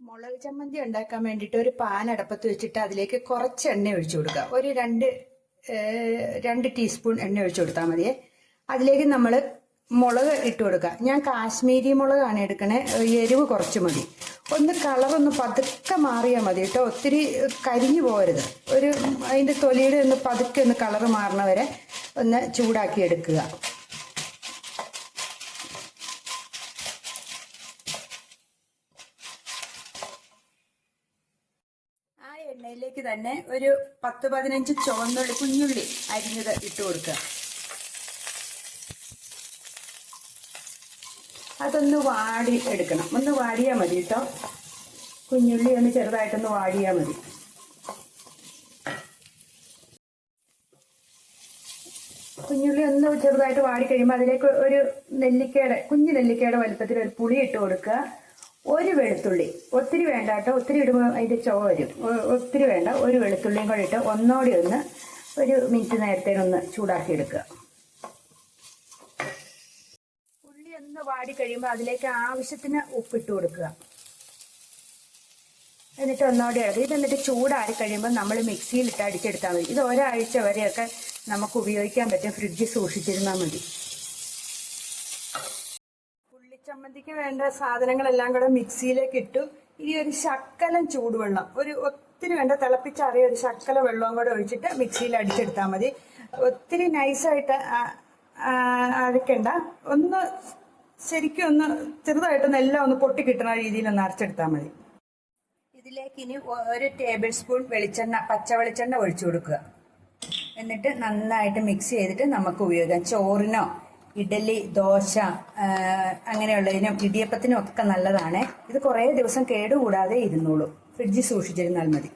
മുളക് ചമ്മന്തി ഉണ്ടാക്കാൻ വേണ്ടിയിട്ട് ഒരു പാൻ അടപ്പത്ത് വെച്ചിട്ട് അതിലേക്ക് കുറച്ച് എണ്ണ ഒഴിച്ചു കൊടുക്കുക. ഒരു രണ്ട് ടീസ്പൂൺ എണ്ണ ഒഴിച്ചു കൊടുത്താൽ മതിയേ. അതിലേക്ക് നമ്മൾ മുളക് ഇട്ട് കൊടുക്കുക. ഞാൻ കാശ്മീരി മുളകാണ് എടുക്കണേ. എരിവ് കുറച്ച് മതി. ഒന്ന് കളറൊന്ന് പതുക്കെ മാറിയാൽ മതി കേട്ടോ. ഒത്തിരി കരിഞ്ഞു പോകരുത്. അതിൻ്റെ തൊലിയുടെ ഒന്ന് പതുക്കെ ഒന്ന് കളറ് മാറണ വരെ ഒന്ന് ചൂടാക്കി എടുക്കുക. ആ എണ്ണയിലേക്ക് തന്നെ ഒരു 10-15 ചുവന്നുള്ളി, കുഞ്ഞുള്ളി അരിഞ്ഞത് ഇട്ട് കൊടുക്കുക. അതൊന്ന് വാടി എടുക്കണം. ഒന്ന് വാടിയാൽ മതി കേട്ടോ. കുഞ്ഞുള്ളി ഒന്ന് ചെറുതായിട്ടൊന്ന് വാടിയാൽ മതി. കുഞ്ഞുള്ളി ഒന്ന് ചെറുതായിട്ട് വാടി കഴിയുമ്പോൾ അതിലേക്ക് ഒരു കുഞ്ഞു നെല്ലിക്കയുടെ വലുപ്പത്തിൽ ഒരു പുളി ഇട്ട് കൊടുക്കുക. ഒരു വെളുത്തുള്ളി, ഒത്തിരി വേണ്ട കേട്ടോ. ഒത്തിരി ഇടുമ്പോൾ അതിൻ്റെ ചുവ വരും. ഒത്തിരി വേണ്ട. ഒരു വെളുത്തുള്ളിയും കൂടെ ഇട്ട് ഒന്നോടെ ഒന്ന് ഒരു മിനിറ്റ് നേരത്തേനൊന്ന് ചൂടാക്കി എടുക്കുക. ഒന്ന് വാടി കഴിയുമ്പോൾ അതിലേക്ക് ആവശ്യത്തിന് ഉപ്പിട്ട് കൊടുക്കുക. എന്നിട്ട് ഒന്നോടെ ഇളകി. എന്നിട്ട് ചൂടാറി കഴിയുമ്പോൾ നമ്മൾ മിക്സിയിലിട്ട് അടിച്ചെടുത്താൽ മതി. ഇത് ഒരാഴ്ച വരെയൊക്കെ നമുക്ക് ഉപയോഗിക്കാൻ പറ്റും. ഫ്രിഡ്ജിൽ സൂക്ഷിച്ചിരുന്നാൽ മതി. ഉള്ളിച്ചമ്മന്തിക്ക് വേണ്ട സാധനങ്ങളെല്ലാം കൂടെ മിക്സിയിലേക്ക് ഇട്ടു. ഇനി ഒരു ശക്കലം ചൂടുവെള്ളം, ഒത്തിരി വേണ്ട, തിളപ്പിച്ചാറിയ ഒരു ശക്കല വെള്ളവും കൂടെ ഒഴിച്ചിട്ട് മിക്സിയിൽ അടിച്ചെടുത്താൽ മതി. ഒത്തിരി നൈസായിട്ട് അരക്കണ്ട. ശരിക്കും ഒന്ന് ചെറുതായിട്ടൊന്ന് എല്ലാം ഒന്ന് പൊട്ടി കിട്ടുന്ന രീതിയിൽ ഒന്ന് അരച്ചെടുത്താൽ മതി. ഇതിലേക്ക് ഇനി 1 ടേബിൾ സ്പൂൺ വെളിച്ചെണ്ണ, പച്ച വെളിച്ചെണ്ണ ഒഴിച്ചു കൊടുക്കുക. എന്നിട്ട് നന്നായിട്ട് മിക്സ് ചെയ്തിട്ട് നമുക്ക് ഉപയോഗിക്കാം. ചോറിനോ ഇഡലി, ദോശ അങ്ങനെയുള്ളതിനും ഇടിയപ്പത്തിനും ഒക്കെ നല്ലതാണ്. ഇത് കുറേ ദിവസം കേടുകൂടാതെ ഇരുന്നോളൂ. ഫ്രിഡ്ജിൽ സൂക്ഷിച്ചിരുന്നാൽ മതി.